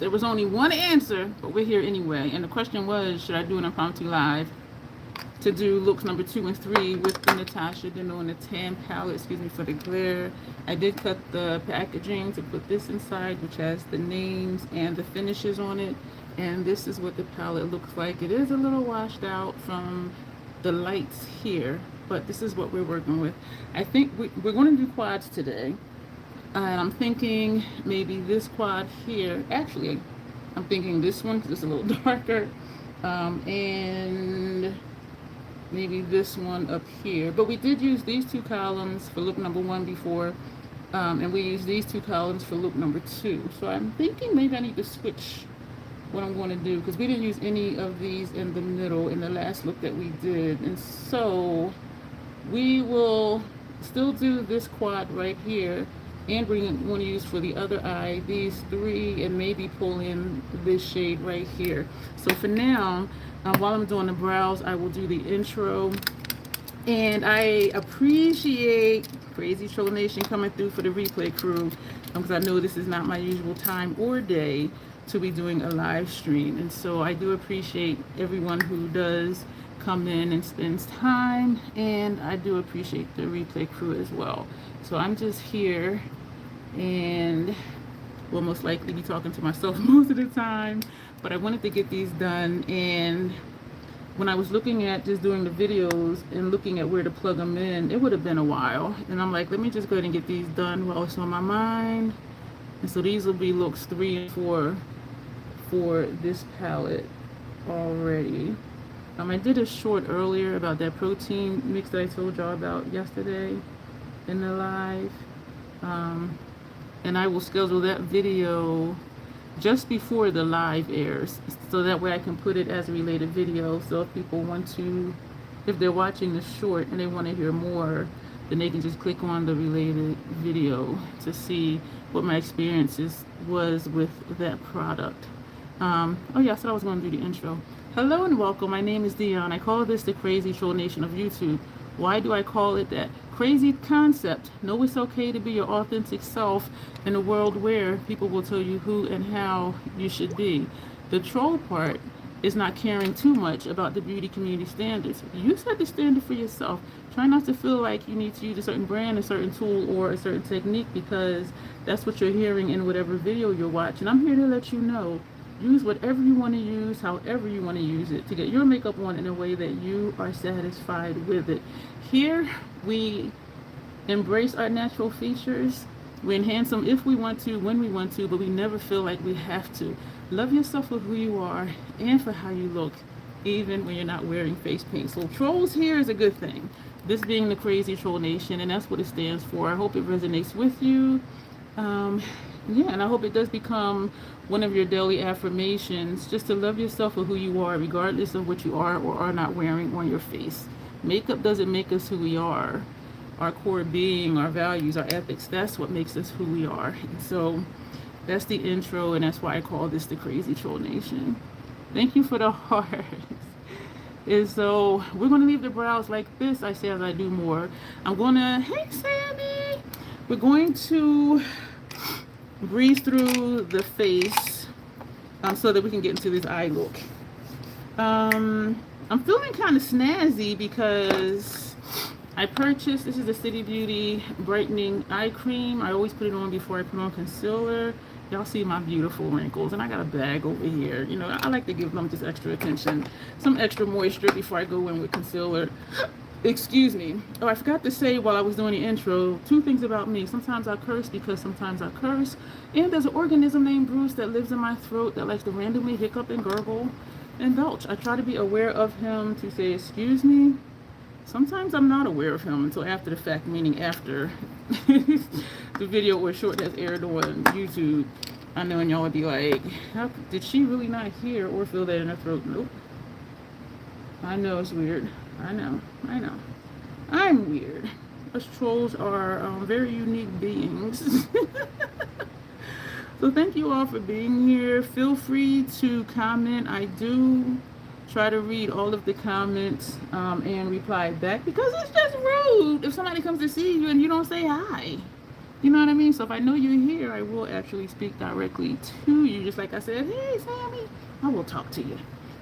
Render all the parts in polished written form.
There was only one answer, but we're here anyway. And the question was, should I do an impromptu live to do looks number 2 and 3 with the Natasha Denona tan palette, excuse me for the glare. I did cut the packaging to put this inside, which has the names and the finishes on it. And this is what the palette looks like. It is a little washed out from the lights here, but this is what we're working with. I think we're going to do quads today. And I'm thinking maybe this quad here. Actually, I'm thinking this one because it's a little darker. And maybe this one up here. But we did use these 2 columns for look number 1 before. And we used these 2 columns for look number 2. So I'm thinking maybe I need to switch what I'm going to do, because we didn't use any of these in the middle in the last look that we did. And so we will still do this quad right here, and we're going to use for the other eye these 3 and maybe pull in this shade right here. So for now, while I'm doing the brows, I will do the intro. And I appreciate Crazy Troll Nation coming through for the replay crew, because I know this is not my usual time or day to be doing a live stream. And so I do appreciate everyone who does come in and spends time, and I do appreciate the replay crew as well. So I'm just here and will most likely be talking to myself most of the time, but I wanted to get these done. And when I was looking at just doing the videos and looking at where to plug them in, it would have been a while, and I'm like, let me just go ahead and get these done while it's on my mind. And so these will be looks 3 and 4 for this palette already. I did a short earlier about that protein mix that I told y'all about yesterday in the live. And I will schedule that video just before the live airs, so that way I can put it as a related video. So if people want to, if they're watching the short and they want to hear more, then they can just click on the related video to see what my experiences was with that product. Oh yeah, I said I was going to do the intro. Hello and welcome. My name is Dion. I call this the Crazy Troll Nation of YouTube. Why do I call it that? Crazy concept. Know it's okay to be your authentic self in a world where people will tell you who and how you should be. The troll part is not caring too much about the beauty community standards. You set the standard for yourself. Try not to feel like you need to use a certain brand, a certain tool, or a certain technique, because that's what you're hearing in whatever video you're watching. I'm here to let you know, use whatever you want to use, however you want to use it, to get your makeup on in a way that you are satisfied with it. Here, we embrace our natural features. We enhance them if we want to, when we want to, but we never feel like we have to. Love yourself for who you are and for how you look, even when you're not wearing face paint. So trolls here is a good thing. This being the Crazy Troll Nation, and that's what it stands for. I hope it resonates with you. Yeah, and I hope it does become one of your daily affirmations, just to love yourself for who you are, regardless of what you are or are not wearing on your face. Makeup doesn't make us who we are. Our core being, our values, our ethics, that's what makes us who we are. And so that's the intro, and that's why I call this the Crazy Troll Nation. Thank you for the hearts. And so we're going to leave the brows like this, I say as I do more. I'm going to, hey Sammy, we're going to breeze through the face so that we can get into this eye look. I'm feeling kind of snazzy because I purchased, this is the City Beauty Brightening Eye Cream. I always put it on before I put on concealer. Y'all see my beautiful wrinkles, and I got a bag over here. You know, I like to give them just extra attention, some extra moisture before I go in with concealer. Excuse me. Oh, I forgot to say while I was doing the intro, 2 things about me. Sometimes I curse because sometimes I curse. And there's an organism named Bruce that lives in my throat that likes to randomly hiccup and gurgle and belch. I try to be aware of him to say, excuse me. Sometimes I'm not aware of him until after the fact, meaning after the video or short that's aired on YouTube. I know, and y'all would be like, how did she really not hear or feel that in her throat? Nope. I know it's weird. I know. I'm weird. Us trolls are very unique beings. So thank you all for being here. Feel free to comment. I do try to read all of the comments and reply back, because it's just rude if somebody comes to see you and you don't say hi. You know what I mean? So if I know you're here, I will actually speak directly to you. Just like I said, hey, Sammy, I will talk to you.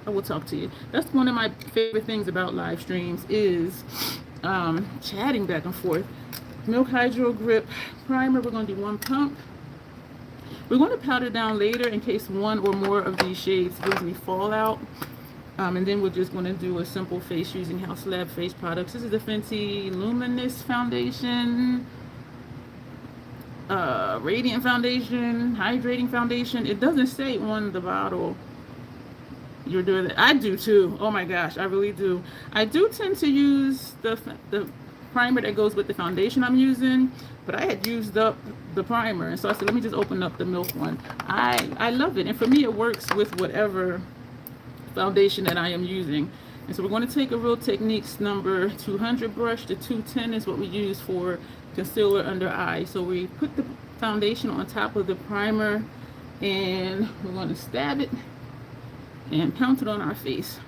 I will talk to you. That's one of my favorite things about live streams is chatting back and forth. Milk Hydro Grip Primer, we're going to do 1 pump. We're going to powder down later in case one or more of these shades gives me fallout. And then we're just going to do a simple face using House Lab face products. This is the Fenty Luminous Foundation, Radiant Foundation, Hydrating Foundation. It doesn't say on the bottle you're doing that. I do too. Oh my gosh, I really do. I do tend to use the primer that goes with the foundation I'm using, but I had used up the primer, and so I said, let me just open up the Milk one. I love it, and for me, it works with whatever foundation that I am using. And so we're going to take a Real Techniques number 200 brush. The 210 is what we use for concealer under eye. So we put the foundation on top of the primer, and we're going to stab it and pounce it on our face.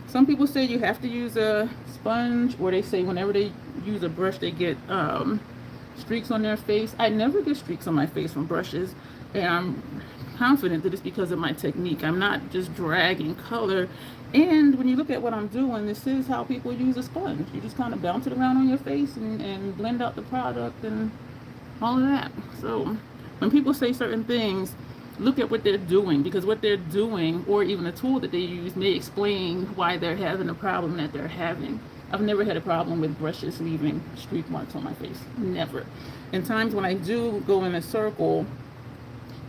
Some people say you have to use a sponge, or they say whenever they use a brush they get streaks on their face. I never get streaks on my face from brushes, and I'm confident that it's because of my technique. I'm not just dragging color. And when you look at what I'm doing, this is how people use a sponge. You just kind of bounce it around on your face and blend out the product and all of that. So when people say certain things, look at what they're doing, because what they're doing, or even a tool that they use, may explain why they're having the problem that they're having. I've never had a problem with brushes leaving streak marks on my face. Never. And times when I do go in a circle,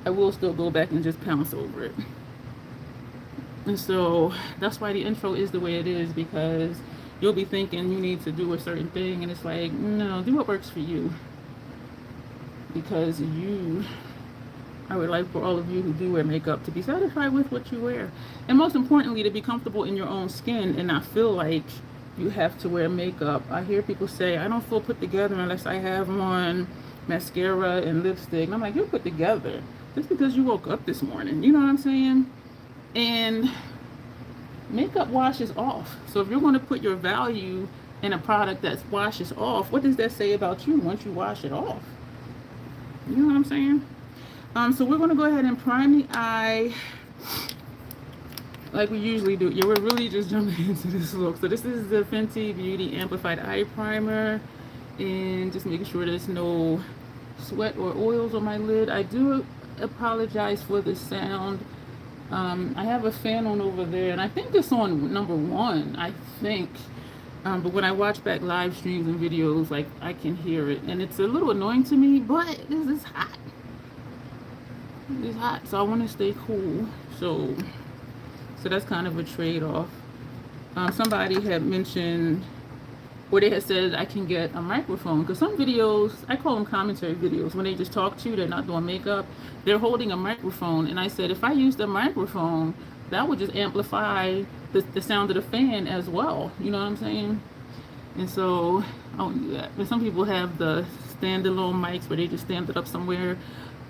I will still go back and just pounce over it. And so that's why the intro is the way it is, because you'll be thinking you need to do a certain thing, and it's like, no, do what works for you. Because I would like for all of you who do wear makeup to be satisfied with what you wear. And most importantly, to be comfortable in your own skin and not feel like you have to wear makeup. I hear people say, I don't feel put together unless I have on mascara and lipstick. And I'm like, you're put together just because you woke up this morning. You know what I'm saying? And makeup washes off. So if you're going to put your value in a product that washes off, what does that say about you once you wash it off? You know what I'm saying? So we're going to go ahead and prime the eye like we usually do. Yeah, we're really just jumping into this look. So this is the Fenty Beauty Amplified Eye Primer, and just making sure there's no sweat or oils on my lid. I do apologize for the sound. I have a fan on over there, and I think it's on number 1, I think. But when I watch back live streams and videos, like, I can hear it, and it's a little annoying to me, but this is hot. It's hot, so I want to stay cool. So that's kind of a trade-off. Somebody had mentioned, or they had said I can get a microphone, because some videos, I call them commentary videos, when they just talk to you, they're not doing makeup, they're holding a microphone, and I said if I used a microphone, that would just amplify the sound of the fan as well. You know what I'm saying? And so I don't do that. And some people have the standalone mics where they just stand it up somewhere,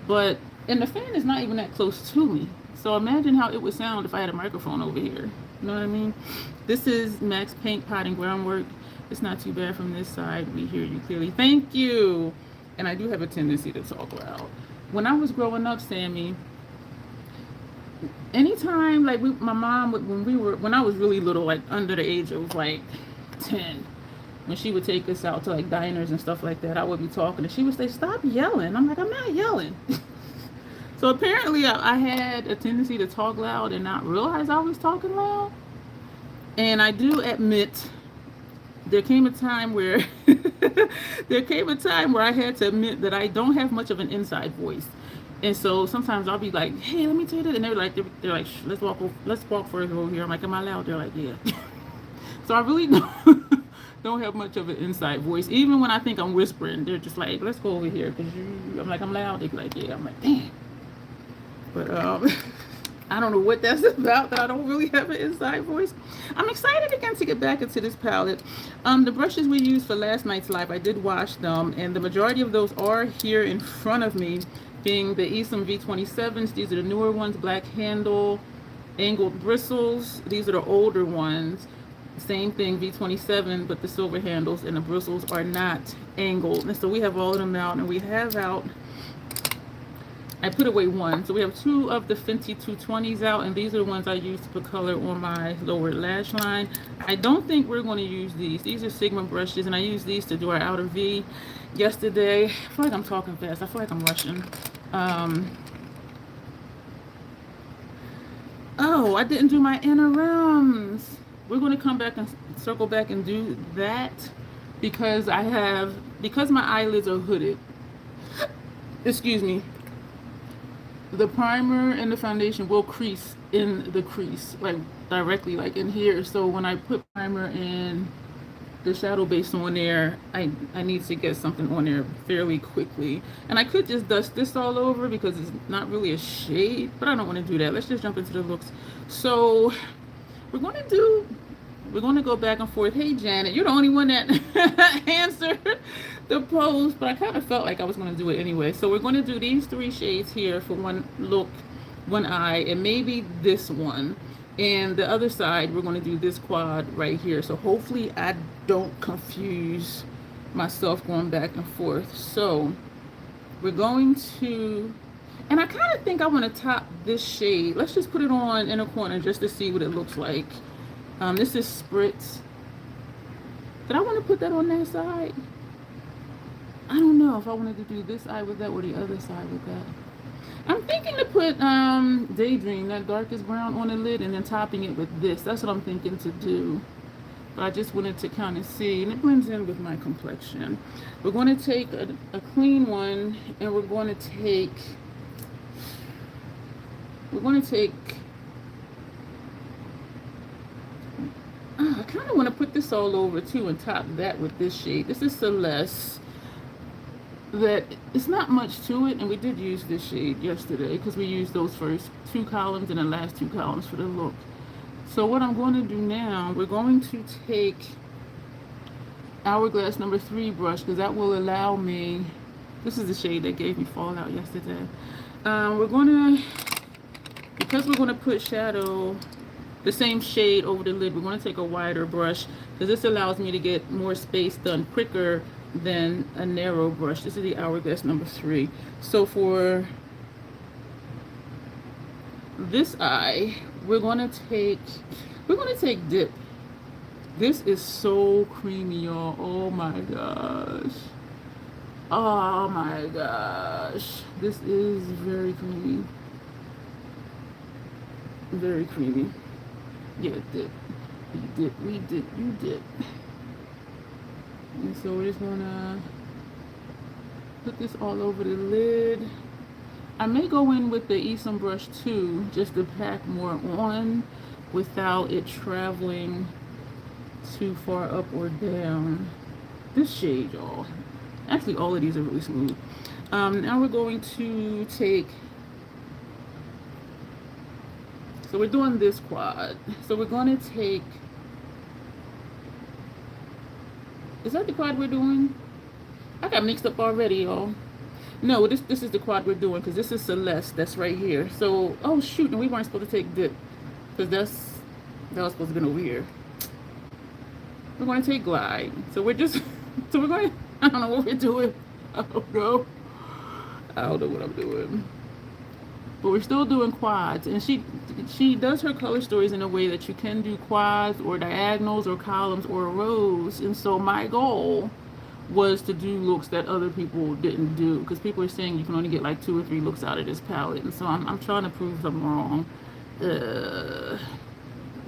and the fan is not even that close to me. So imagine how it would sound if I had a microphone over here. You know what I mean? This is Max Paint Pot and Groundwork. It's not too bad from this side. We hear you clearly. Thank you. And I do have a tendency to talk loud. When I was growing up, Sammy, anytime, like, my mom, when I was really little, like under the age of like 10, when she would take us out to like diners and stuff like that, I would be talking and she would say, stop yelling. I'm like, I'm not yelling. So apparently I had a tendency to talk loud and not realize I was talking loud. And I do admit there came a time where I had to admit that I don't have much of an inside voice. And so sometimes I'll be like, hey, let me tell you this. And they're like, let's walk further over here. I'm like, am I loud? They're like, yeah. So I really don't have much of an inside voice. Even when I think I'm whispering, they're just like, let's go over here. Because I'm like, I'm loud. They're like, yeah. I'm like, damn. But I don't know what that's about, that I don't really have an inside voice. I'm excited again to get back into this palette. The brushes we used for last night's live, I did wash them, and the majority of those are here in front of me, being the Esom V27s. These are the newer ones, black handle, angled bristles. These are the older ones. Same thing, V27, but the silver handles and the bristles are not angled. And so we have all of them out, and we have out, I put away one. So we have two of the Fenty 220s out, and these are the ones I use to put color on my lower lash line. I don't think we're going to use these. These are Sigma brushes, and I use these to do our outer V yesterday. I feel like I'm talking fast. I feel like I'm rushing. Oh, I didn't do my inner rims. We're going to come back and circle back and do that because because my eyelids are hooded. Excuse me. The primer and the foundation will crease in the crease, like directly, like in here. So when I put primer and the shadow base on there, I need to get something on there fairly quickly. And I could just dust this all over because it's not really a shade, but I don't want to do that. Let's just jump into the looks. So we're going to go back and forth. Hey, Janet, you're the only one that answered the post, but I kind of felt like I was going to do it anyway. So we're going to do these three shades here for one look, one eye, and maybe this one. And the other side, we're going to do this quad right here. So hopefully I don't confuse myself going back and forth. So we're going to, and I kind of think I want to top this shade. Let's just put it on in a corner just to see what it looks like. This is Spritz. Did I want to put that on that side? I don't know if I wanted to do this eye with that or the other side with that. I'm thinking to put Daydream, that darkest brown, on the lid and then topping it with this. That's what I'm thinking to do. But I just wanted to kind of see, and it blends in with my complexion. We're going to take a clean one, and we're going to take, I kind of want to put this all over too and top that with this shade. This is Celeste. That it's not much to it, and we did use this shade yesterday because we used those first two columns and the last two columns for the look. So what I'm going to do now, we're going to take Hourglass number 3 brush because that will allow me, this is the shade that gave me fallout yesterday. Because we're going to put shadow, the same shade over the lid, we're going to take a wider brush because this allows me to get more space done quicker than a narrow brush. This is the Hourglass number 3. So for this eye, we're going to take Dip. This is so creamy, y'all. Oh my gosh. Oh my gosh. This is very creamy. Very creamy. Yeah, Dip. You dip. And so we're just gonna put this all over the lid. I may go in with the Esom brush too, just to pack more on without it traveling too far up or down. This shade, y'all. Actually, all of these are really smooth. Now we're going to take, so we're doing this quad. So we're going to take, is that the quad we're doing? I got mixed up already, y'all. No, this is the quad we're doing because this is Celeste. That's right here. So, oh shoot, and we weren't supposed to take Dip because that was supposed to be over here. We're going to take Glide. So we're going. I don't know what we're doing. I don't know what I'm doing. But we're still doing quads, and she does her color stories in a way that you can do quads or diagonals or columns or rows. And so my goal was to do looks that other people didn't do, because people are saying you can only get like 2 or 3 looks out of this palette, and so I'm trying to prove them wrong.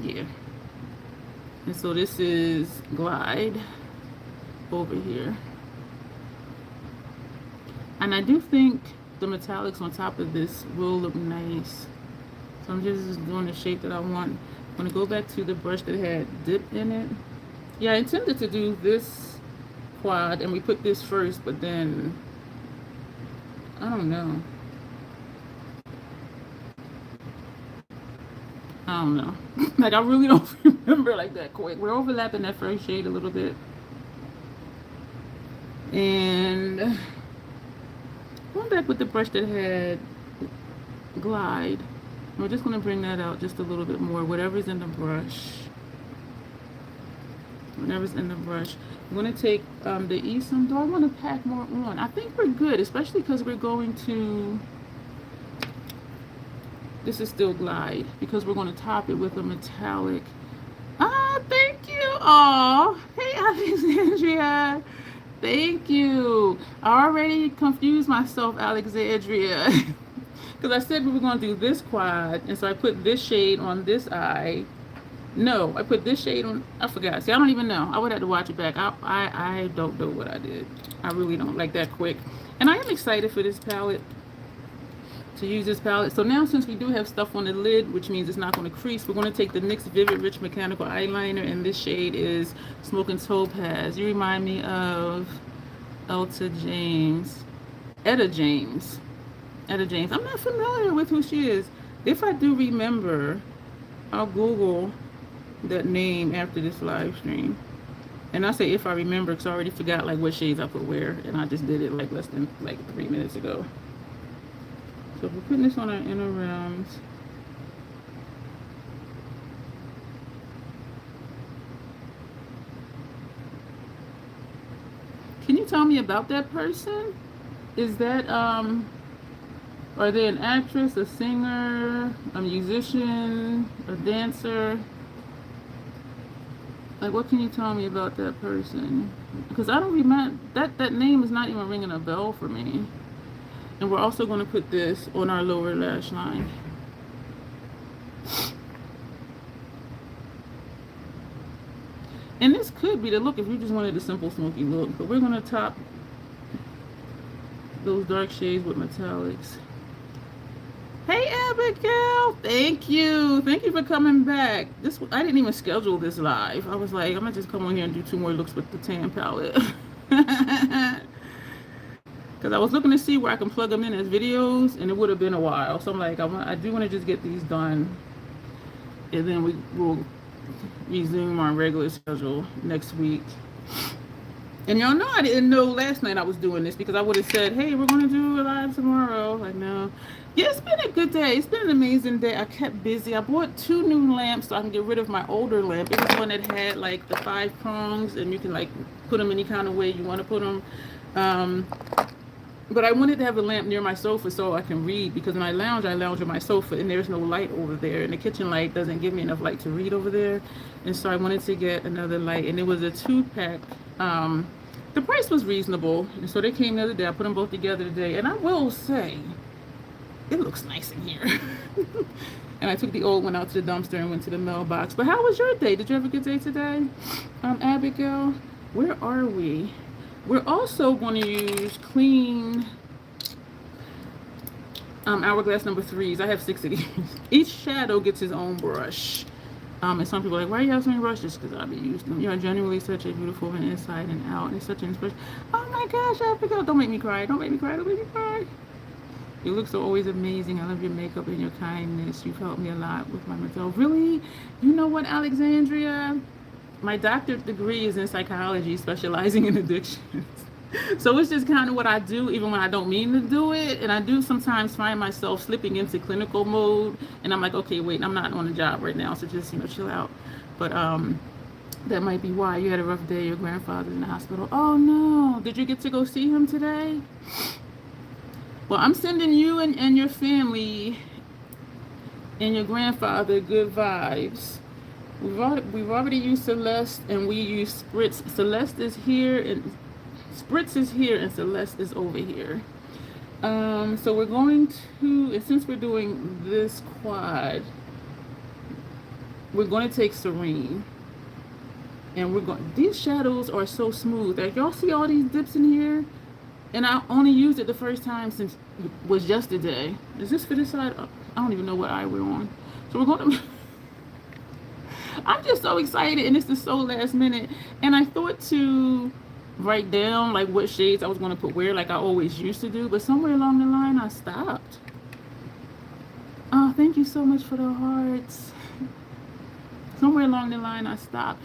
Yeah. And so this is Glide over here, and I do think the metallics on top of this will look nice. So I'm just doing the shape that I want. I'm gonna go back to the brush that had Dip in it. Yeah, I intended to do this quad and we put this first, but then I don't know. Like, I really don't remember like that quick. We're overlapping that first shade a little bit. And going back with the brush that had Glide, we're just going to bring that out just a little bit more, whatever's in the brush. whenever it's in the brush. I'm going to take the Esom. Do I want to pack more on? I think we're good, especially because we're going to, this is still Glide, because we're going to top it with a metallic. Ah, thank you. Oh, hey, Alexandria. Thank you. I already confused myself, Alexandria. Because I said we were going to do this quad, and so I put this shade on this eye. No, I put this shade on, I forgot. See, I don't even know. I would have to watch it back. I don't know what I did. I really don't like that quick. And I am excited for this palette, to use this palette. So now, since we do have stuff on the lid, which means it's not going to crease, we're going to take the NYX Vivid Rich Mechanical Eyeliner, and this shade is Smoking Topaz. You remind me of Etta James. Etta James. I'm not familiar with who she is. If I do remember, I'll Google that name after this live stream. And I say if I remember, because I already forgot like what shades I put where, and I just did it like less than like 3 minutes ago. So we're putting this on our inner realms. Can you tell me about that person? Is that are they an actress, a singer, a musician, a dancer? Like, what can you tell me about that person? Because I don't remember, that name is not even ringing a bell for me. And we're also going to put this on our lower lash line. And this could be the look if you just wanted a simple smoky look. But we're going to top those dark shades with metallics. Hey Abigail, thank you for coming back. I didn't even schedule this live. I was like, I'm gonna just come on here and do 2 more looks with the tan palette. Because I was looking to see where I can plug them in as videos, and it would have been a while. So I'm like, I do want to just get these done, and then we will resume our regular schedule next week. And y'all know I didn't know last night I was doing this, because I would have said, hey, we're going to do a live tomorrow. Like, no. Yeah, it's been a good day. It's been an amazing day. I kept busy. I bought 2 new lamps so I can get rid of my older lamp. It was one that had like the 5 prongs, and you can like put them any kind of way you want to put them. But I wanted to have a lamp near my sofa so I can read, because when I lounge on my sofa, and there's no light over there, and the kitchen light doesn't give me enough light to read over there. And so I wanted to get another light, and it was a 2-pack. The price was reasonable, and so they came the other day. I put them both together today, and I will say, it looks nice in here. And I took the old one out to the dumpster and went to the mailbox. But how was your day? Did you have a good day today? Abigail, where are we? We're also going to use clean Hourglass number 3s. I have 6 of these. Each shadow gets his own brush. And some people are like, why do you have so many brushes? Because I'll be using them. You are genuinely such a beautiful woman inside and out. And it's such an inspiration. Oh my gosh, Abigail, don't make me cry. Don't make me cry. Don't make me cry. You look so always amazing. I love your makeup and your kindness. You've helped me a lot with my mental. Really? You know what, Alexandria? My doctorate degree is in psychology, specializing in addictions. So it's just kind of what I do, even when I don't mean to do it. And I do sometimes find myself slipping into clinical mode. And I'm like, okay, wait, I'm not on a job right now. So just, chill out. But that might be why. You had a rough day. Your grandfather's in the hospital. Oh, no. Did you get to go see him today? Well, I'm sending you and your family and your grandfather good vibes. We've already used Celeste, and we use Spritz. Celeste is here, and Spritz is here, and Celeste is over here. So we're going to, and since we're doing this quad, we're going to take Serene. And these shadows are so smooth. Like, y'all see all these dips in here? And I only used it the first time since it was yesterday. Is this for this side? I don't even know what eye we're on. So we're going to... I'm just so excited, and this is so last minute. And I thought to write down like what shades I was going to put where, like I always used to do. But somewhere along the line, I stopped. Oh, thank you so much for the hearts. Somewhere along the line, I stopped.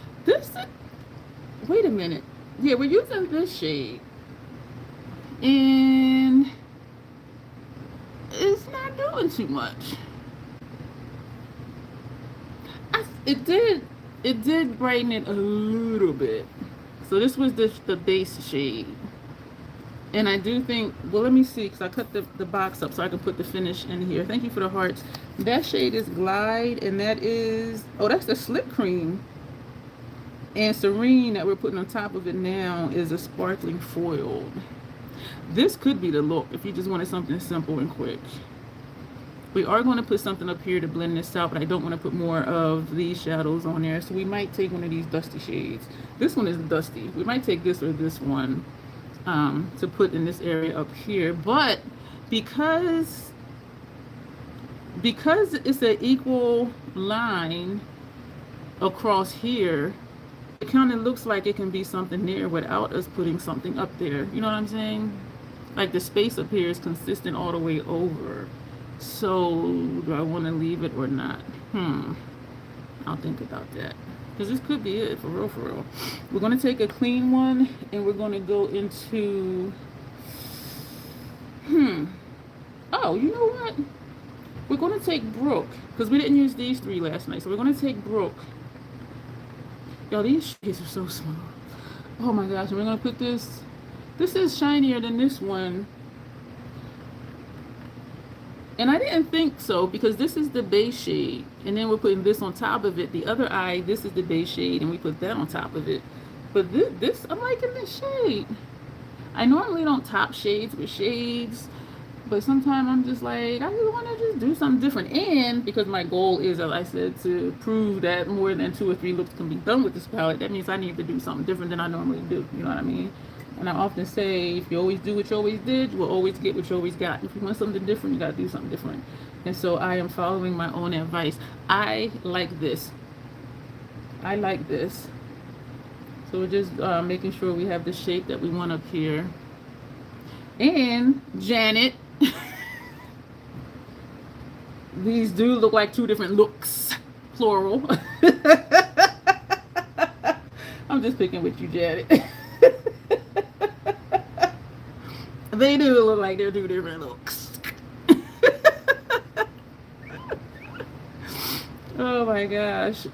Wait a minute. Yeah, we're using this shade. And it's not doing too much. It did it did brighten it a little bit. So this was the base shade. And I do think, well, let me see, because I cut the box up so I can put the finish in here. Thank you for the hearts. That shade is Glide, and that is, oh, that's the Slip Cream. And Serene that we're putting on top of it now is a Sparkling Foiled. This could be the look if you just wanted something simple and quick. We are going to put something up here to blend this out, but I don't want to put more of these shadows on there. So we might take one of these dusty shades. This one is dusty. We might take this or this one to put in this area up here. But because it's an equal line across here, it kind of looks like it can be something there without us putting something up there. You know what I'm saying? Like the space up here is consistent all the way over. So do I want to leave it or not? I'll think about that. Because this could be it, for real, for real. We're going to take a clean one and we're going to go into... Oh, you know what? We're going to take Brook. Because we didn't use these three last night. So we're going to take Brook. Yo, these shades are so small. Oh my gosh, and we're gonna put this. This is shinier than this one. And I didn't think so because this is the base shade. And then we're putting this on top of it. The other eye, this is the base shade, and we put that on top of it. But this I'm liking this shade. I normally don't top shades with shades. But sometimes I'm just like, I just want to just do something different. And because my goal is, as I said, to prove that more than 2 or 3 looks can be done with this palette, that means I need to do something different than I normally do. You know what I mean? And I often say, if you always do what you always did, you will always get what you always got. If you want something different, you got to do something different. And so I am following my own advice. I like this. I like this. So we're just making sure we have the shape that we want up here. And Janet. These do look like 2 different looks, plural. I'm just picking with you, Janet. They do look like they're 2 different looks. Oh my gosh.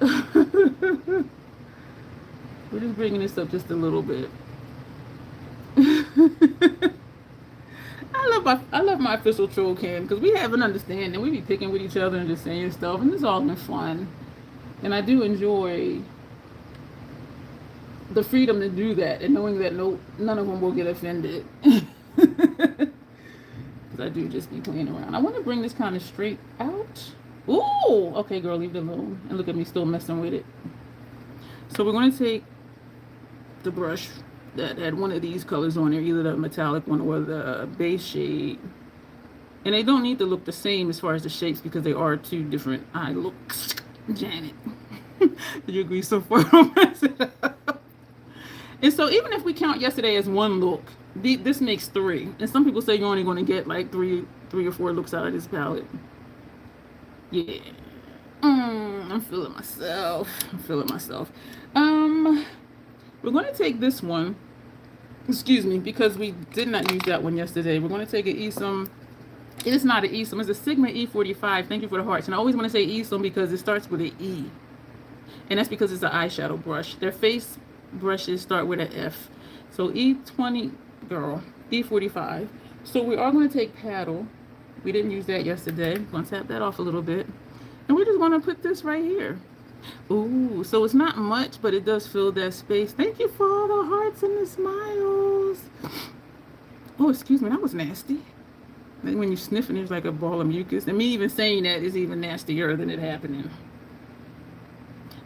We're just bringing this up just a little bit. I love my official troll cam because we have an understanding. We be picking with each other and just saying stuff, and it's all been fun. And I do enjoy the freedom to do that and knowing that none of them will get offended. Because I do just be playing around. I want to bring this kind of straight out. Ooh, okay, girl, leave it alone. And look at me still messing with it. So we're going to take the brush that had one of these colors on there, either the metallic one or the base shade. And they don't need to look the same as far as the shapes because they are 2 different eye looks. Janet, do you agree so far? And so even if we count yesterday as 1 look, this makes 3. And some people say you're only going to get like 3 or 4 looks out of this palette. Yeah. I'm feeling myself. We're going to take this one. Excuse me, because we did not use that one yesterday. We're going to take an ESOM. It is not an ESOM. It's a Sigma E45. Thank you for the hearts. And I always want to say ESOM because it starts with an E. And that's because it's an eyeshadow brush. Their face brushes start with an F. So E20, girl, E45. So we are going to take Paddle. We didn't use that yesterday. I'm going to tap that off a little bit. And we just want to put this right here. Ooh, so it's not much, but it does fill that space. Thank you for all the hearts and the smiles. Oh, excuse me, that was nasty. Like when you sniff and there's like a ball of mucus. And me even saying that is even nastier than it happening.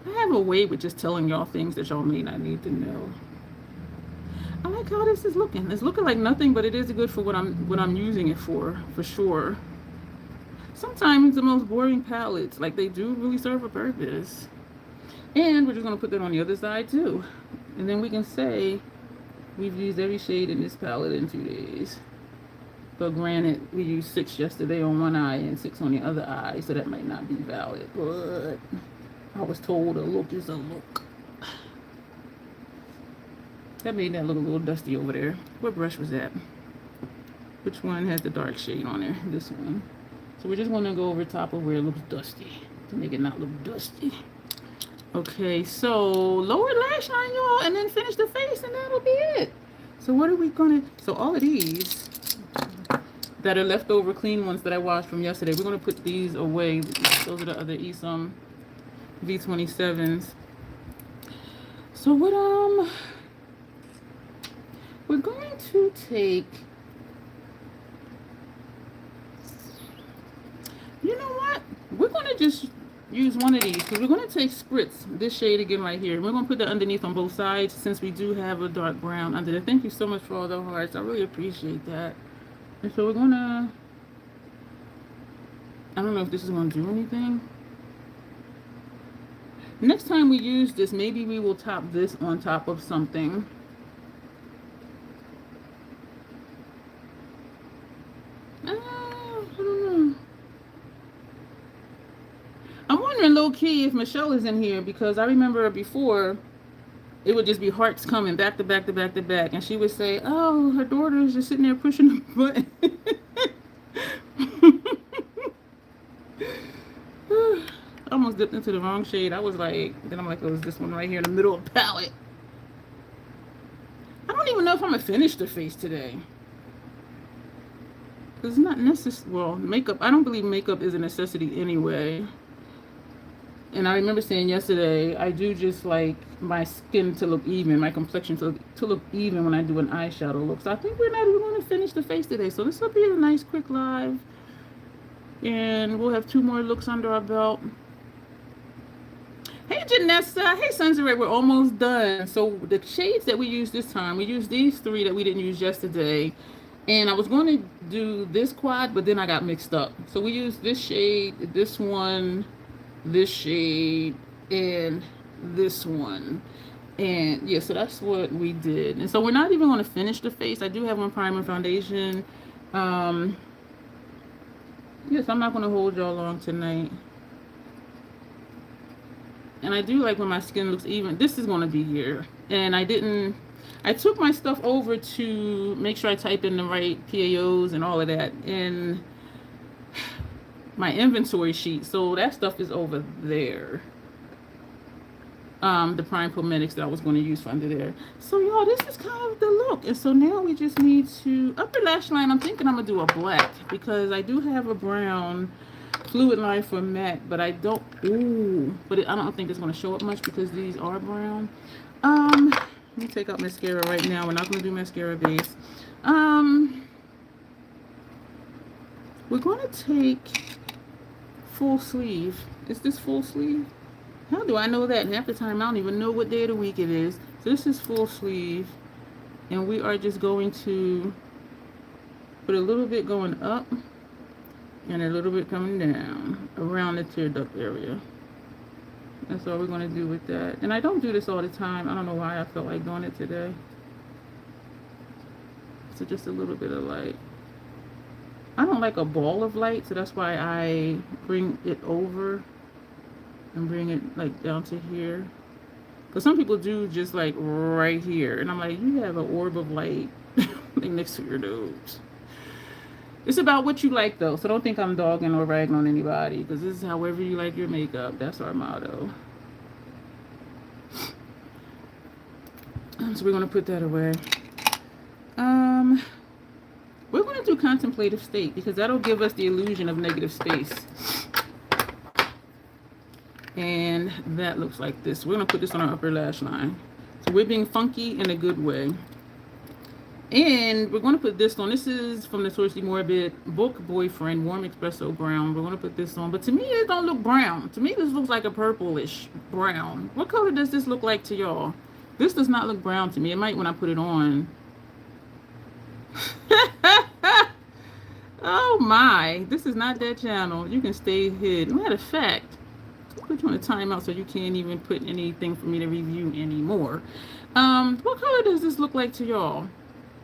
I have a way with just telling y'all things that y'all may not need to know. I like how this is looking. It's looking like nothing, but it is good for what I'm using it for sure. Sometimes the most boring palettes, like they do really serve a purpose. And we're just going to put that on the other side too. And then we can say we've used every shade in this palette in 2 days. But granted, we used 6 yesterday on one eye and 6 on the other eye, so that might not be valid. But I was told a look is a look. That made that look a little dusty over there. What brush was that? Which one has the dark shade on there? This one. So we're just going to go over top of where it looks dusty to make it not look dusty. Okay, so lower lash line, y'all, and then finish the face, and that'll be it. So what are we gonna, so all of these that are leftover clean ones that I washed from yesterday, we're gonna put these away. Those are the other Esom V27s. So what, we're going to take, you know what? We're gonna just use one of these because we're gonna take Spritz, this shade again right here. We're gonna put that underneath on both sides since we do have a dark brown under there. Thank you so much for all the hearts. I really appreciate that. And so we're gonna, I don't know if this is gonna do anything. Next time we use this, maybe we will top this on top of something. I don't know. I'm wondering low key if Michelle is in here because I remember before it would just be hearts coming back to back to back to back, and she would say, "Oh, her daughter is just sitting there pushing the button." I almost dipped into the wrong shade. I was like, then I'm like, it was this one right here in the middle of the palette. I don't even know if I'm gonna finish the face today. It's not necessary. Well, makeup, I don't believe makeup is a necessity anyway. And I remember saying yesterday, I do just like my skin to look even, my complexion to look even when I do an eyeshadow look. So I think we're not even going to finish the face today. So this will be a nice quick live. And we'll have 2 more looks under our belt. Hey Janessa, hey Sunzere, we're almost done. So the shades that we used this time, we used these 3 that we didn't use yesterday. And I was going to do this quad, but then I got mixed up. So we used this shade, this one, this shade, and this one. And yeah, so that's what we did. And so we're not even going to finish the face. I do have one primer foundation. Yes, I'm not going to hold y'all long tonight. And I do like when my skin looks even. This is going to be here. And I took my stuff over to make sure I type in the right PAOs and all of that in my inventory sheet. So that stuff is over there. The prime pometics that I was going to use for under there. So y'all, this is kind of the look. And so now we just need to, upper lash line, I'm thinking I'm going to do a black because I do have a brown fluid line for matte, but I don't, I don't think it's going to show up much because these are brown. Let me take out mascara right now. We're not going to do mascara base. We're going to take full sleeve. Is this full sleeve? How do I know that? And half the time I don't even know what day of the week it is. So this is full sleeve. And we are just going to put a little bit going up and a little bit coming down around the tear duct area. That's all we're going to do with that. And I don't do this all the time. I don't know why I felt like doing it today. So just a little bit of light. I don't like a ball of light, so that's why I bring it over and bring it like down to here. Because some people do just like right here. And I'm like, you have an orb of light like next to your nose. It's about what you like though. So don't think I'm dogging or ragging on anybody. Because this is however you like your makeup. That's our motto. So we're going to put that away. We're going to do contemplative state because that'll give us the illusion of negative space. And that looks like this. We're going to put this on our upper lash line. So we're being funky in a good way. And we're going to put this on. This is from the Sourcely Morbid Book Boyfriend Warm Espresso Brown. We're going to put this on. But to me, it don't look brown. To me, this looks like a purplish brown. What color does this look like to y'all? This does not look brown to me. It might when I put it on. Oh my. This is not that channel. You can stay hid. Matter of fact, put you on a timeout so you can't even put anything for me to review anymore. What color does this look like to y'all?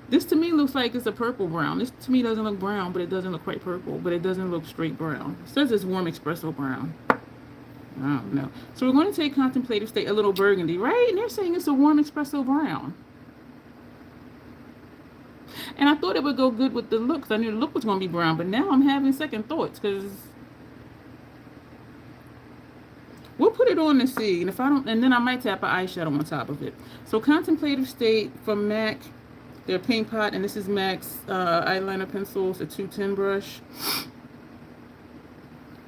This to me looks like it's a purple brown. This to me doesn't look brown, but it doesn't look quite purple, but it doesn't look straight brown. It says it's warm espresso brown. I don't know. So we're going to take contemplative state, a little burgundy, right? And they're saying it's a warm espresso brown. And I thought it would go good with the look, because I knew the look was going to be brown, but now I'm having second thoughts, because We'll put it on and see. And if I don't, and then I might tap an eyeshadow on top of it. So Contemplative State from MAC, their paint pot, and this is MAC's eyeliner pencils, a 210 brush.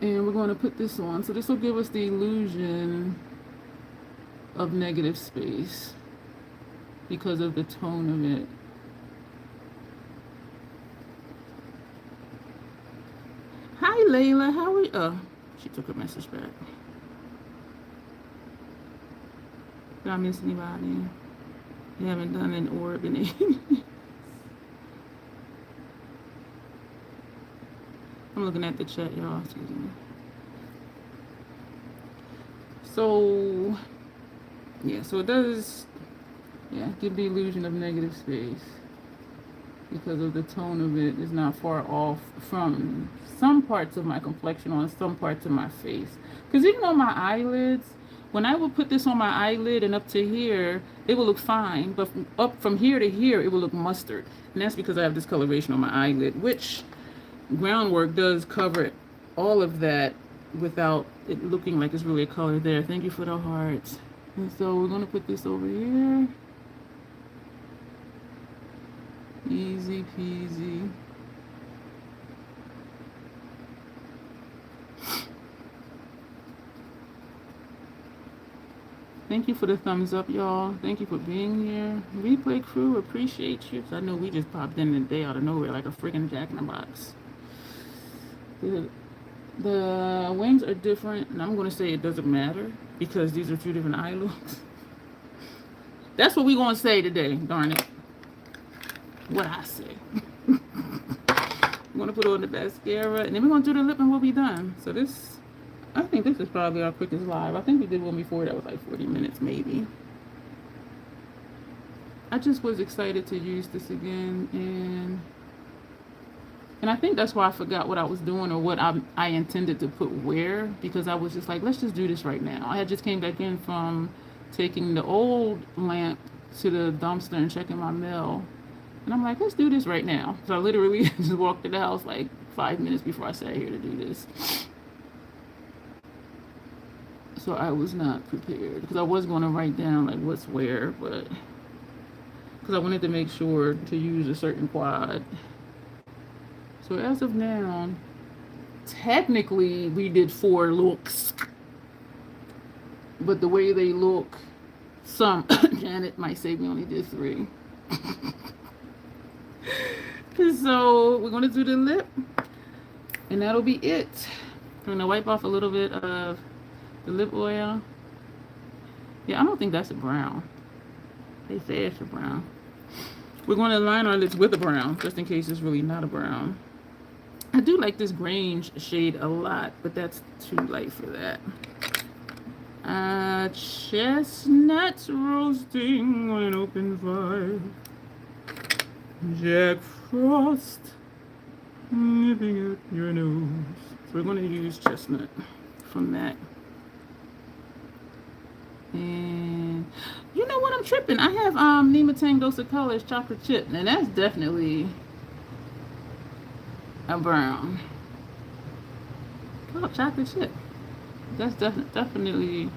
And we're going to put this on. So this will give us the illusion of negative space because of the tone of it. Hi, Layla. How are you? Oh, she took her message back. Did I miss anybody? You haven't done an orb in 8 minutes. I'm looking at the chat, y'all. Excuse me. So, yeah, so it does, yeah, give the illusion of negative space because of the tone of it is not far off from some parts of my complexion on some parts of my face. Because even on my eyelids, when I would put this on my eyelid and up to here, it will look fine. But up from here to here, it will look mustard. And that's because I have discoloration on my eyelid, which groundwork does cover all of that without it looking like it's really a color there. Thank you for the hearts. And so we're going to put this over here. Easy peasy. Thank you for the thumbs up, y'all. Thank you for being here. Replay crew, appreciate you. I know we just popped in today out of nowhere like a freaking jack in the box. The wings are different, and I'm going to say it doesn't matter because these are 2 different eye looks. That's what we're going to say today, darn it. What I say. I'm going to put on the mascara, and then we're going to do the lip, and we'll be done. So this, I think this is probably our quickest live. I think we did one before that was like 40 minutes, maybe. I just was excited to use this again, and I think that's why I forgot what I was doing or what I intended to put where, because I was just like, let's just do this right now. I had just came back in from taking the old lamp to the dumpster and checking my mail. And I'm like, let's do this right now. So I literally just walked to the house like 5 minutes before I sat here to do this. So I was not prepared because I was going to write down like what's where, but because I wanted to make sure to use a certain quad. So as of now, technically we did 4 looks, but the way they look, some Janet might say we only did 3. So we're gonna do the lip, and that'll be it. I'm gonna wipe off a little bit of the lip oil. Yeah, I don't think that's a brown. They say it's a brown. We're gonna line our lips with a brown, just in case it's really not a brown. I do like this Grange shade a lot, but that's too light for that. Chestnuts roasting on an open fire. Jack Frost nipping at your nose. So we're going to use chestnut from that. And you know what, I'm tripping. I have Nima Tang Dose of Colors chocolate chip, and that's definitely a brown. Oh, chocolate chip. That's definitely.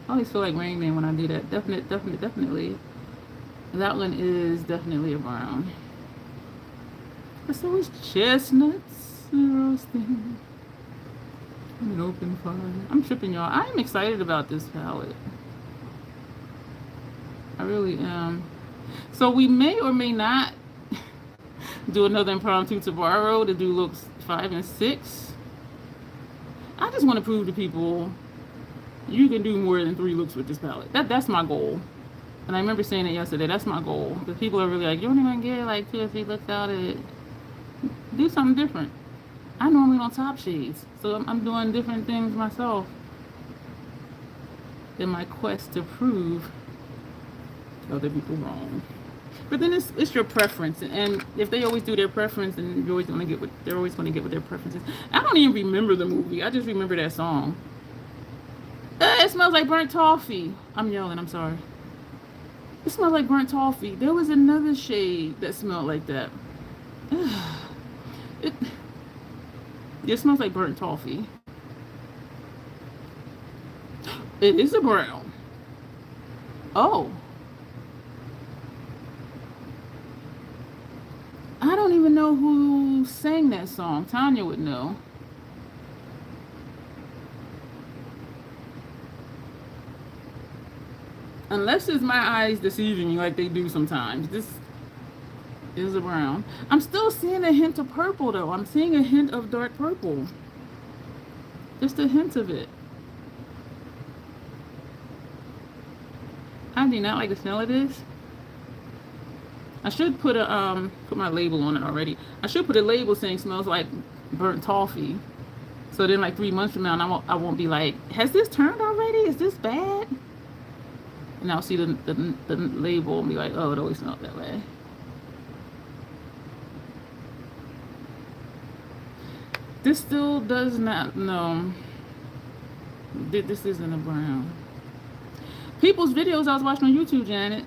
I always feel like Rain Man when I do that. Definitely. That one is definitely a brown. But so is chestnuts roasting on an open fire. I'm tripping, y'all. I am excited about this palette. I really am. So we may or may not do another impromptu tomorrow to do looks 5 and 6. I just want to prove to people you can do more than 3 looks with this palette. That's my goal. And I remember saying it yesterday. That's my goal. Because people are really like, you don't even get like 2 or 3 looks out of it. Do something different. I normally don't top shades. So I'm doing different things myself in my quest to prove other people wrong. But then it's your preference, and if they always do their preference, then you're always gonna get what they're always gonna get with their preferences. I don't even remember the movie. I just remember that song. It smells like burnt toffee. I'm yelling. I'm sorry. It smells like burnt toffee. There was another shade that smelled like that. It smells like burnt toffee. It is a brown. Oh, I don't even know who sang that song. Tanya would know. Unless it's my eyes deceiving me like they do sometimes. This is a brown. I'm still seeing a hint of purple though. I'm seeing a hint of dark purple. Just a hint of it. I do not like the smell of this. I should put put my label on it already. I should put a label saying smells like burnt toffee. So then like 3 months from now I won't be like, has this turned already? Is this bad? And I'll see the label and be like, oh, it always smelled that way. This still does not, no. This isn't a brown. People's videos I was watching on YouTube, Janet,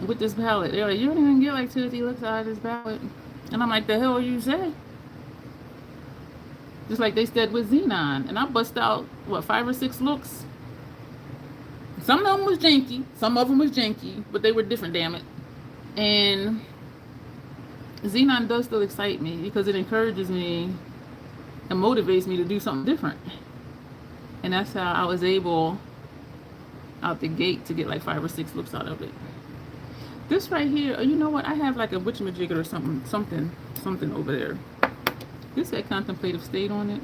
with this palette, they're like, you don't even get like 2 or 3 looks out of this palette. And I'm like, the hell you say? Just like they said with Xenon. And I bust out, what, 5 or 6 looks? Some of them was janky. Some of them was janky. But they were different, damn it. And Xenon does still excite me because it encourages me and motivates me to do something different. And that's how I was able, out the gate, to get like 5 or 6 looks out of it. This right here, you know what? I have like a witchamajigger or something over there. This had contemplative state on it.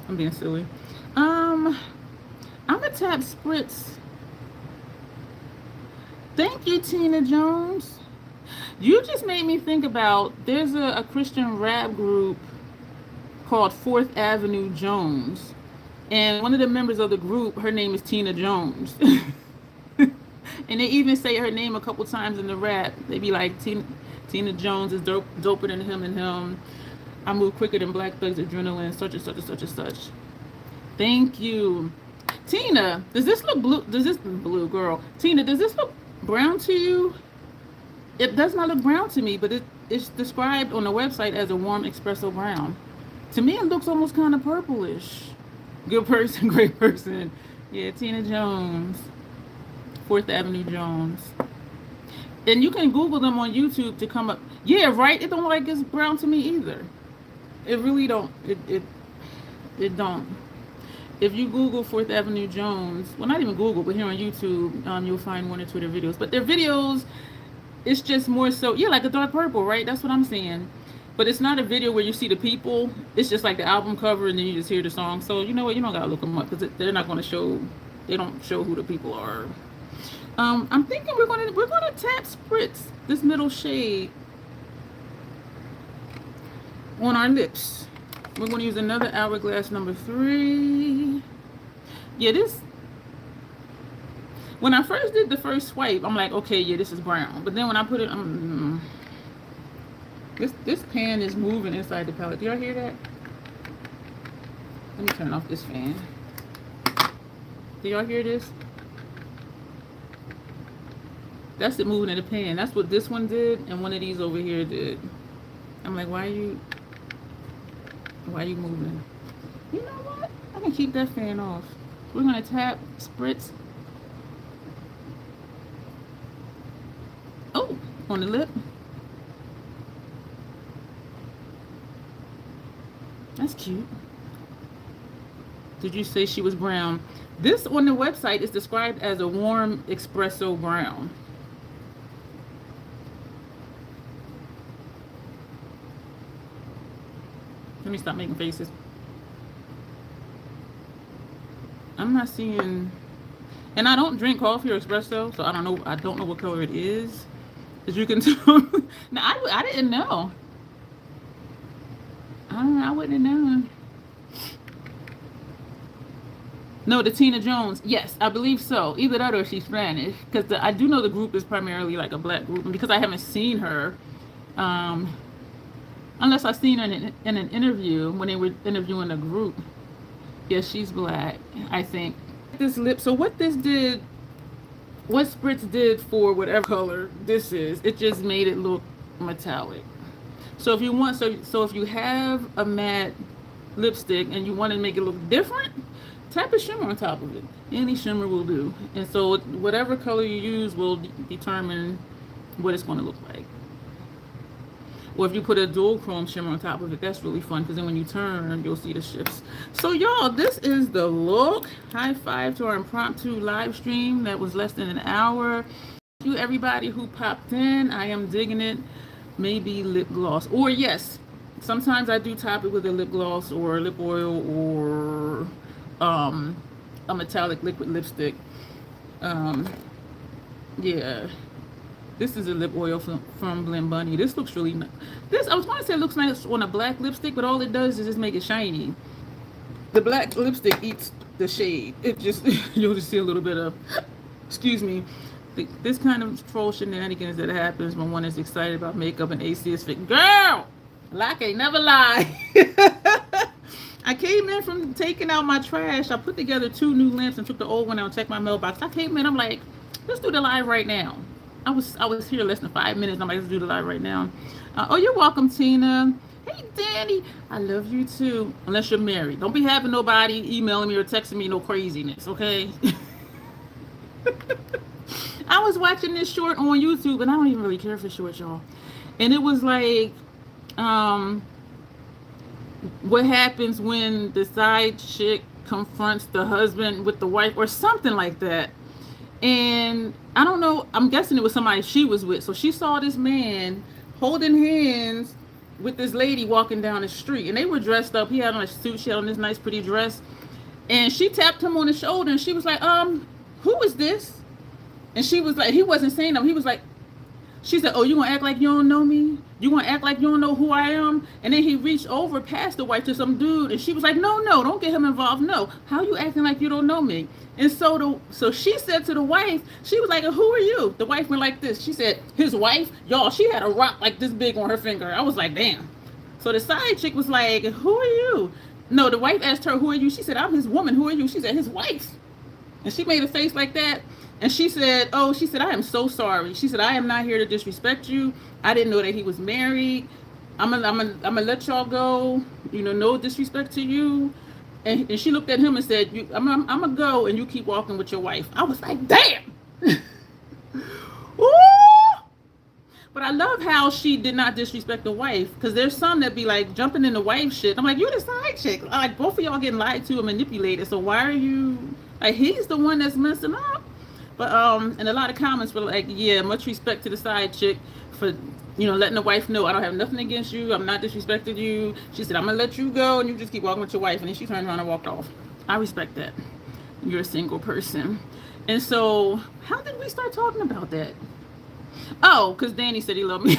I'm being silly. I'm gonna tap spritz. Thank you, Tina Jones. You just made me think about, there's a Christian rap group called 4th Avenue Jones. And one of the members of the group, her name is Tina Jones. And they even say her name a couple times in the rap. They be like, Tina Jones is doper than him and him. I move quicker than Black Thug's adrenaline, such and such and such and such. Thank you. Tina, does this look blue? Does this blue, girl? Tina, does this look brown to you? It does not look brown to me, but it's described on the website as a warm espresso brown. To me, it looks almost kind of purplish. Good person, great person. Yeah, Tina Jones. 4th Avenue Jones. And you can Google them on YouTube to come up. Yeah, right? It don't look like it's brown to me either. It really don't. It don't. If you Google 4th Avenue Jones, well, not even Google, but here on YouTube, you'll find 1 or 2 of their videos. But their videos, it's just more so, yeah, like a dark purple, right? That's what I'm saying. But it's not a video where you see the people. It's just like the album cover, and then you just hear the song. So you know what? You don't gotta look them up because they're not going to show. They don't show who the people are. I'm thinking we're gonna tap spritz this middle shade on our lips. We're going to use another hourglass number 3. Yeah, this. When I first did the first swipe, I'm like, okay, yeah, this is brown. But then when I put it, this pan is moving inside the palette. Do y'all hear that? Let me turn off this fan. Do y'all hear this? That's it moving in the pan. That's what this one did, and one of these over here did. I'm like, why are you moving? You know what? I can keep that fan off. We're gonna tap spritz. Oh, on the lip. That's cute. Did you say she was brown? This on the website is described as a warm espresso brown. Let me stop making faces. I'm not seeing, and I don't drink coffee or espresso, so I don't know what color it is. As you can tell. Now I didn't know. I wouldn't have known. No, the Tina Jones. Yes, I believe so. Either that or she's Spanish. Because I do know the group is primarily like a black group. And because I haven't seen her, unless I've seen her in an interview when they were interviewing a group. Yes, she's black, I think. This lip. So what this did, what spritz did for whatever color this is, it just made it look metallic. So if you want, so if you have a matte lipstick and you want to make it look different, tap a shimmer on top of it. Any shimmer will do. And so whatever color you use will determine what it's going to look like. Or if you put a dual chrome shimmer on top of it, that's really fun because then when you turn, you'll see the shifts. So y'all, this is the look. High five to our impromptu live stream that was less than an hour. Thank you everybody who popped in. I am digging it. Maybe lip gloss. Or yes, sometimes I do top it with a lip gloss or lip oil or a metallic liquid lipstick. Yeah. This is a lip oil from Blend Bunny. This looks really nice. I was going to say it looks nice on a black lipstick, but all it does is just make it shiny. The black lipstick eats the shade. It just, you'll just see a little bit of, excuse me, this kind of troll shenanigans that happens when one is excited about makeup and AC is fit. Girl, like I never lie. I came in from taking out my trash. I put together 2 new lamps and took the old one out and checked my mailbox. I came in, I'm like, let's do the live right now. I was here less than 5 minutes. I'm like, let's do the live right now. Oh, you're welcome, Tina. Hey, Danny. I love you too. Unless you're married. Don't be having nobody emailing me or texting me no craziness, okay? I was watching this short on YouTube, and I don't even really care for shorts, y'all. And it was like, what happens when the side chick confronts the husband with the wife or something like that. And I don't know, I'm guessing it was somebody she was with. So she saw this man holding hands with this lady walking down the street. And they were dressed up. He had on a suit. She had on this nice pretty dress. And she tapped him on the shoulder and she was like, who is this? And she was like, he wasn't saying them. He was like, she said, oh, you gonna act like you don't know me? You gonna act like you don't know who I am? And then he reached over past the wife to some dude, and she was like, no, don't get him involved. No, how you acting like you don't know me? And so she said to the wife, she was like, who are you? The wife went like this. She said, his wife? Y'all, she had a rock like this big on her finger. I was like, damn. So the side chick was like, who are you? No, the wife asked her, who are you? She said, I'm his woman. Who are you? She said, his wife. And she made a face like that. And she said, I am so sorry. She said, I am not here to disrespect you. I didn't know that he was married. I'm gonna let y'all go. You know, no disrespect to you. And she looked at him and said, I'm gonna go and you keep walking with your wife. I was like, damn. Ooh! But I love how she did not disrespect the wife, because there's some that be like jumping in the wife shit. I'm like, you the side chick. Like, both of y'all getting lied to and manipulated. So why are you, like, he's the one that's messing up. But and a lot of comments were like, yeah, much respect to the side chick for, you know, letting the wife know I don't have nothing against you. I'm not disrespecting you. She said, I'm gonna let you go and you just keep walking with your wife. And then she turned around and walked off. I respect that. You're a single person. And so how did we start talking about that? Oh, because Danny said he loved me.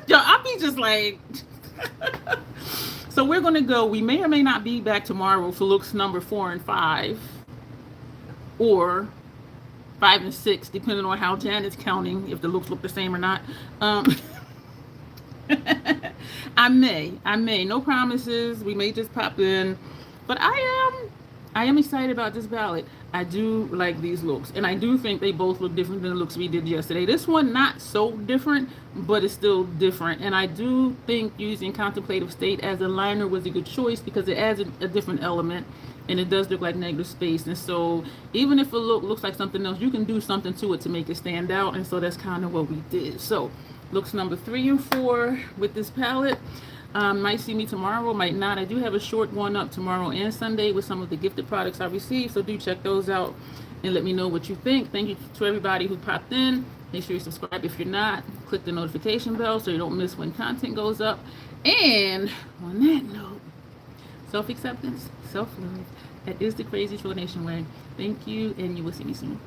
Yo, I'll be just like so we're gonna go. We may or may not be back tomorrow for looks number 4 and 5, or 5 and 6, depending on how Janet's counting, if the looks look the same or not. I may, no promises. We may just pop in, but I am excited about this palette. I do like these looks, and I do think they both look different than the looks we did yesterday. This one not so different, but it's still different. And I do think using Contemplative State as a liner was a good choice because it adds a different element. And it does look like negative space. And so even if a look looks like something else, you can do something to it to make it stand out. And so that's kind of what we did. So looks number 3 and 4 with this palette. Might see me tomorrow, might not. I do have a short one up tomorrow and Sunday with some of the gifted products I received. So do check those out and let me know what you think. Thank you to everybody who popped in. Make sure you subscribe if you're not. Click the notification bell so you don't miss when content goes up. And on that note, self-acceptance, self-love. That is the Crazy Troll Nation way. Thank you, and you will see me soon.